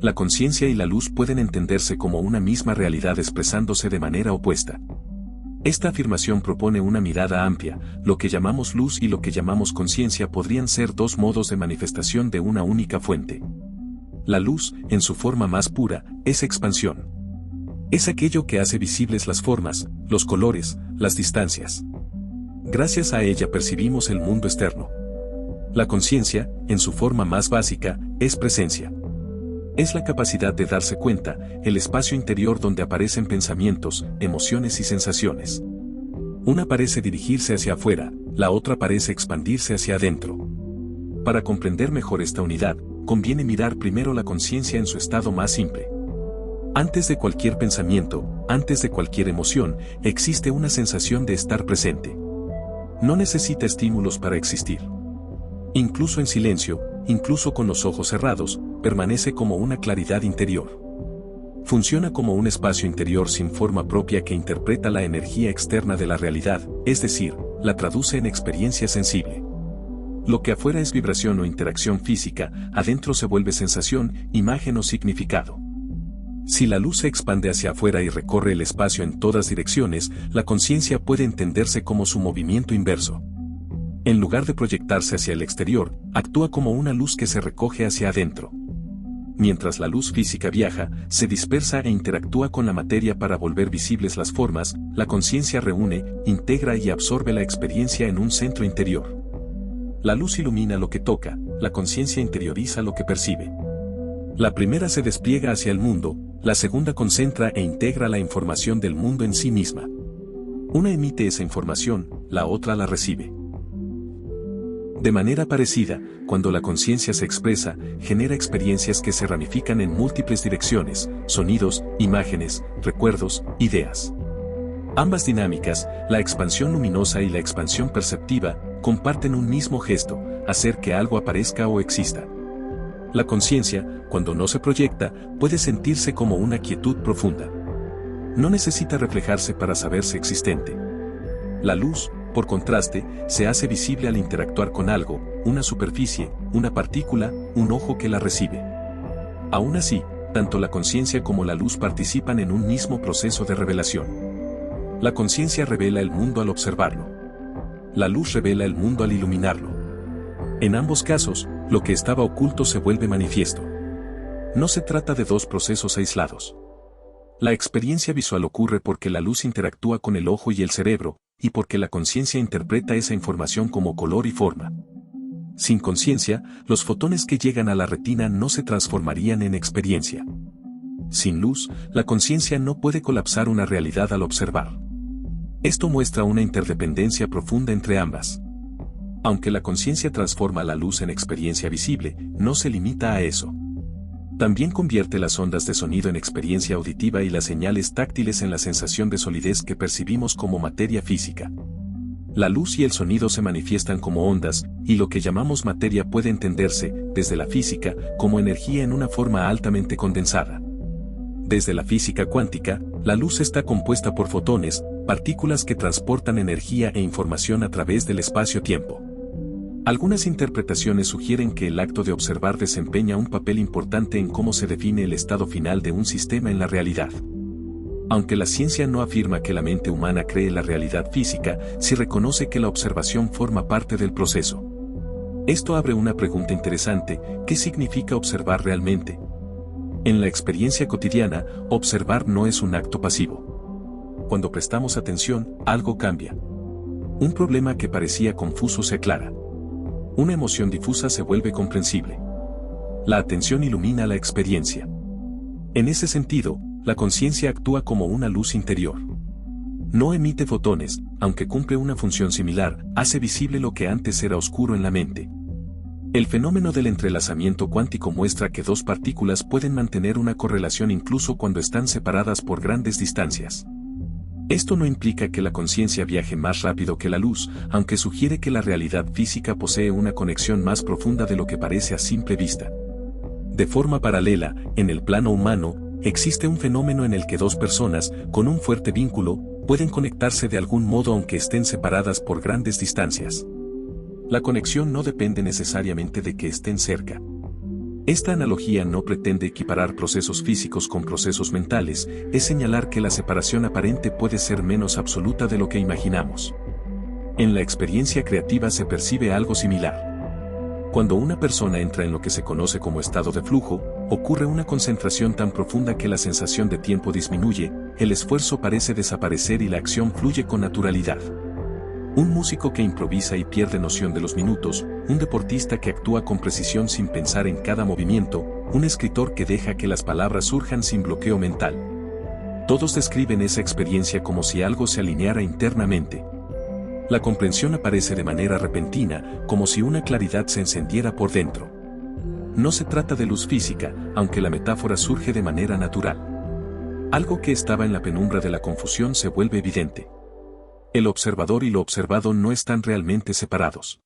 la conciencia y la luz pueden entenderse como una misma realidad expresándose de manera opuesta. Esta afirmación propone una mirada amplia. Lo que llamamos luz y lo que llamamos conciencia podrían ser dos modos de manifestación de una única fuente. La luz, en su forma más pura, es expansión. Es aquello que hace visibles las formas, los colores, las distancias. Gracias a ella percibimos el mundo externo. La conciencia, en su forma más básica, es presencia. Es la capacidad de darse cuenta, el espacio interior donde aparecen pensamientos, emociones y sensaciones. Una parece dirigirse hacia afuera, la otra parece expandirse hacia adentro. Para comprender mejor esta unidad, conviene mirar primero la conciencia en su estado más simple. Antes de cualquier pensamiento, antes de cualquier emoción, existe una sensación de estar presente. No necesita estímulos para existir. Incluso en silencio, incluso con los ojos cerrados, permanece como una claridad interior. Funciona como un espacio interior sin forma propia que interpreta la energía externa de la realidad, es decir, la traduce en experiencia sensible. Lo que afuera es vibración o interacción física, adentro se vuelve sensación, imagen o significado. Si la luz se expande hacia afuera y recorre el espacio en todas direcciones, la conciencia puede entenderse como su movimiento inverso. En lugar de proyectarse hacia el exterior, actúa como una luz que se recoge hacia adentro. Mientras la luz física viaja, se dispersa e interactúa con la materia para volver visibles las formas, la conciencia reúne, integra y absorbe la experiencia en un centro interior. La luz ilumina lo que toca, la conciencia interioriza lo que percibe. La primera se despliega hacia el mundo, la segunda concentra e integra la información del mundo en sí misma. Una emite esa información, la otra la recibe. De manera parecida, cuando la conciencia se expresa, genera experiencias que se ramifican en múltiples direcciones, sonidos, imágenes, recuerdos, ideas. Ambas dinámicas, la expansión luminosa y la expansión perceptiva, comparten un mismo gesto, hacer que algo aparezca o exista. La conciencia, cuando no se proyecta, puede sentirse como una quietud profunda. No necesita reflejarse para saberse existente. La luz, por contraste, se hace visible al interactuar con algo, una superficie, una partícula, un ojo que la recibe. Aún así, tanto la conciencia como la luz participan en un mismo proceso de revelación. La conciencia revela el mundo al observarlo. La luz revela el mundo al iluminarlo. En ambos casos, lo que estaba oculto se vuelve manifiesto. No se trata de dos procesos aislados. La experiencia visual ocurre porque la luz interactúa con el ojo y el cerebro, y porque la conciencia interpreta esa información como color y forma. Sin conciencia, los fotones que llegan a la retina no se transformarían en experiencia. Sin luz, la conciencia no puede colapsar una realidad al observar. Esto muestra una interdependencia profunda entre ambas. Aunque la conciencia transforma la luz en experiencia visible, no se limita a eso. También convierte las ondas de sonido en experiencia auditiva y las señales táctiles en la sensación de solidez que percibimos como materia física. La luz y el sonido se manifiestan como ondas, y lo que llamamos materia puede entenderse, desde la física, como energía en una forma altamente condensada. Desde la física cuántica, la luz está compuesta por fotones, partículas que transportan energía e información a través del espacio-tiempo. Algunas interpretaciones sugieren que el acto de observar desempeña un papel importante en cómo se define el estado final de un sistema en la realidad. Aunque la ciencia no afirma que la mente humana cree la realidad física, sí reconoce que la observación forma parte del proceso. Esto abre una pregunta interesante: ¿qué significa observar realmente? En la experiencia cotidiana, observar no es un acto pasivo. Cuando prestamos atención, algo cambia. Un problema que parecía confuso se aclara. Una emoción difusa se vuelve comprensible. La atención ilumina la experiencia. En ese sentido, la conciencia actúa como una luz interior. No emite fotones, aunque cumple una función similar, hace visible lo que antes era oscuro en la mente. El fenómeno del entrelazamiento cuántico muestra que dos partículas pueden mantener una correlación incluso cuando están separadas por grandes distancias. Esto no implica que la conciencia viaje más rápido que la luz, aunque sugiere que la realidad física posee una conexión más profunda de lo que parece a simple vista. De forma paralela, en el plano humano, existe un fenómeno en el que dos personas, con un fuerte vínculo, pueden conectarse de algún modo aunque estén separadas por grandes distancias. La conexión no depende necesariamente de que estén cerca. Esta analogía no pretende equiparar procesos físicos con procesos mentales, es señalar que la separación aparente puede ser menos absoluta de lo que imaginamos. En la experiencia creativa se percibe algo similar. Cuando una persona entra en lo que se conoce como estado de flujo, ocurre una concentración tan profunda que la sensación de tiempo disminuye, el esfuerzo parece desaparecer y la acción fluye con naturalidad. Un músico que improvisa y pierde noción de los minutos, un deportista que actúa con precisión sin pensar en cada movimiento, un escritor que deja que las palabras surjan sin bloqueo mental. Todos describen esa experiencia como si algo se alineara internamente. La comprensión aparece de manera repentina, como si una claridad se encendiera por dentro. No se trata de luz física, aunque la metáfora surge de manera natural. Algo que estaba en la penumbra de la confusión se vuelve evidente. El observador y lo observado no están realmente separados.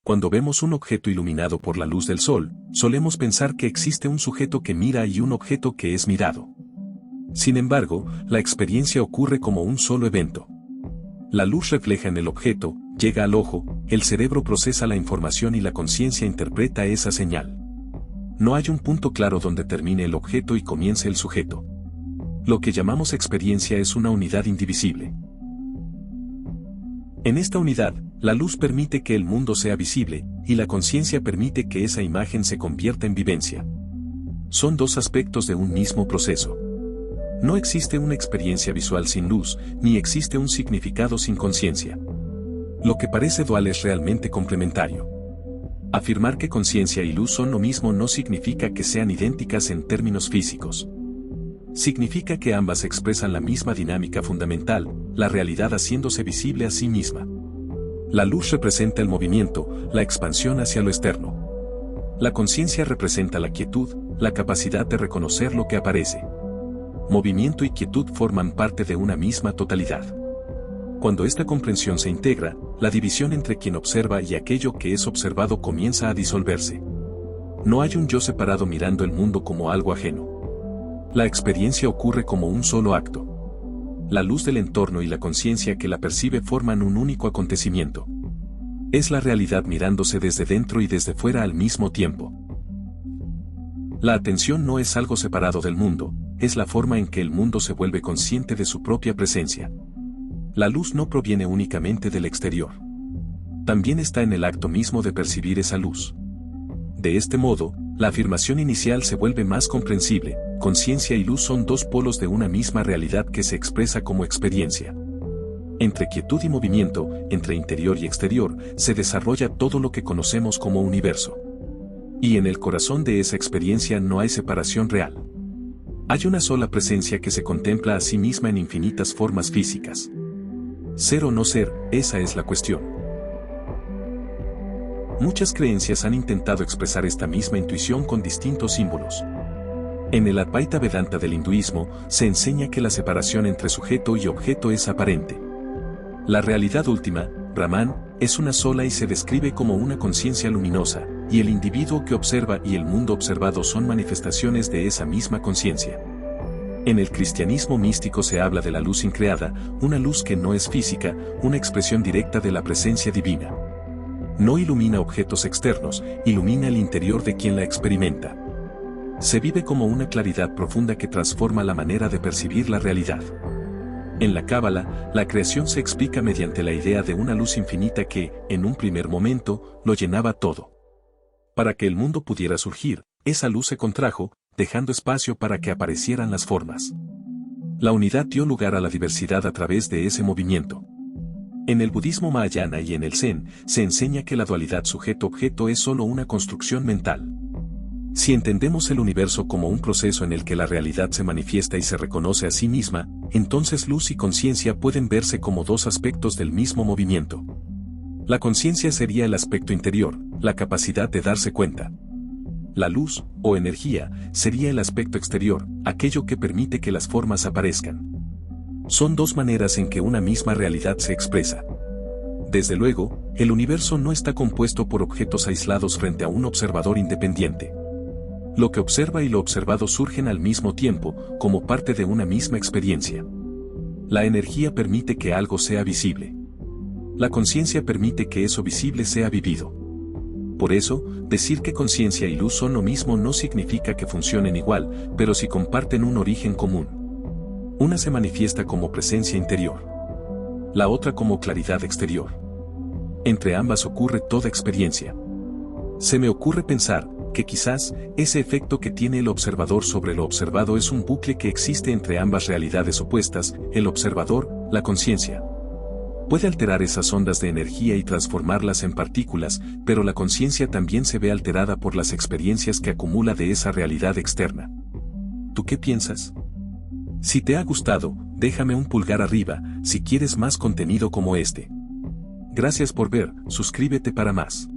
Cuando vemos un objeto iluminado por la luz del sol, solemos pensar que existe un sujeto que mira y un objeto que es mirado. Sin embargo, la experiencia ocurre como un solo evento. La luz refleja en el objeto, llega al ojo, el cerebro procesa la información y la conciencia interpreta esa señal. No hay un punto claro donde termine el objeto y comience el sujeto. Lo que llamamos experiencia es una unidad indivisible. En esta unidad, la luz permite que el mundo sea visible, y la conciencia permite que esa imagen se convierta en vivencia. Son dos aspectos de un mismo proceso. No existe una experiencia visual sin luz, ni existe un significado sin conciencia. Lo que parece dual es realmente complementario. Afirmar que conciencia y luz son lo mismo no significa que sean idénticas en términos físicos. Significa que ambas expresan la misma dinámica fundamental, la realidad haciéndose visible a sí misma. La luz representa el movimiento, la expansión hacia lo externo. La conciencia representa la quietud, la capacidad de reconocer lo que aparece. Movimiento y quietud forman parte de una misma totalidad. Cuando esta comprensión se integra, la división entre quien observa y aquello que es observado comienza a disolverse. No hay un yo separado mirando el mundo como algo ajeno. La experiencia ocurre como un solo acto. La luz del entorno y la conciencia que la percibe forman un único acontecimiento. Es la realidad mirándose desde dentro y desde fuera al mismo tiempo. La atención no es algo separado del mundo, es la forma en que el mundo se vuelve consciente de su propia presencia. La luz no proviene únicamente del exterior. También está en el acto mismo de percibir esa luz. De este modo, la afirmación inicial se vuelve más comprensible. Conciencia y luz son dos polos de una misma realidad que se expresa como experiencia. Entre quietud y movimiento, entre interior y exterior, se desarrolla todo lo que conocemos como universo. Y en el corazón de esa experiencia no hay separación real. Hay una sola presencia que se contempla a sí misma en infinitas formas físicas. Ser o no ser, esa es la cuestión. Muchas creencias han intentado expresar esta misma intuición con distintos símbolos. En el Advaita Vedanta del hinduismo, se enseña que la separación entre sujeto y objeto es aparente. La realidad última, Brahman, es una sola y se describe como una conciencia luminosa, y el individuo que observa y el mundo observado son manifestaciones de esa misma conciencia. En el cristianismo místico se habla de la luz increada, una luz que no es física, una expresión directa de la presencia divina. No ilumina objetos externos, ilumina el interior de quien la experimenta. Se vive como una claridad profunda que transforma la manera de percibir la realidad. En la Cábala, la creación se explica mediante la idea de una luz infinita que, en un primer momento, lo llenaba todo. Para que el mundo pudiera surgir, esa luz se contrajo, dejando espacio para que aparecieran las formas. La unidad dio lugar a la diversidad a través de ese movimiento. En el budismo Mahayana y en el Zen, se enseña que la dualidad sujeto-objeto es solo una construcción mental. Si entendemos el universo como un proceso en el que la realidad se manifiesta y se reconoce a sí misma, entonces luz y conciencia pueden verse como dos aspectos del mismo movimiento. La conciencia sería el aspecto interior, la capacidad de darse cuenta. La luz, o energía, sería el aspecto exterior, aquello que permite que las formas aparezcan. Son dos maneras en que una misma realidad se expresa. Desde luego, el universo no está compuesto por objetos aislados frente a un observador independiente. Lo que observa y lo observado surgen al mismo tiempo, como parte de una misma experiencia. La energía permite que algo sea visible. La conciencia permite que eso visible sea vivido. Por eso, decir que conciencia y luz son lo mismo no significa que funcionen igual, pero sí comparten un origen común. Una se manifiesta como presencia interior, la otra como claridad exterior. Entre ambas ocurre toda experiencia. Se me ocurre pensar que quizás ese efecto que tiene el observador sobre lo observado es un bucle que existe entre ambas realidades opuestas, el observador, la conciencia. Puede alterar esas ondas de energía y transformarlas en partículas, pero la conciencia también se ve alterada por las experiencias que acumula de esa realidad externa. ¿Tú qué piensas? Si te ha gustado, déjame un pulgar arriba, si quieres más contenido como este. Gracias por ver, suscríbete para más.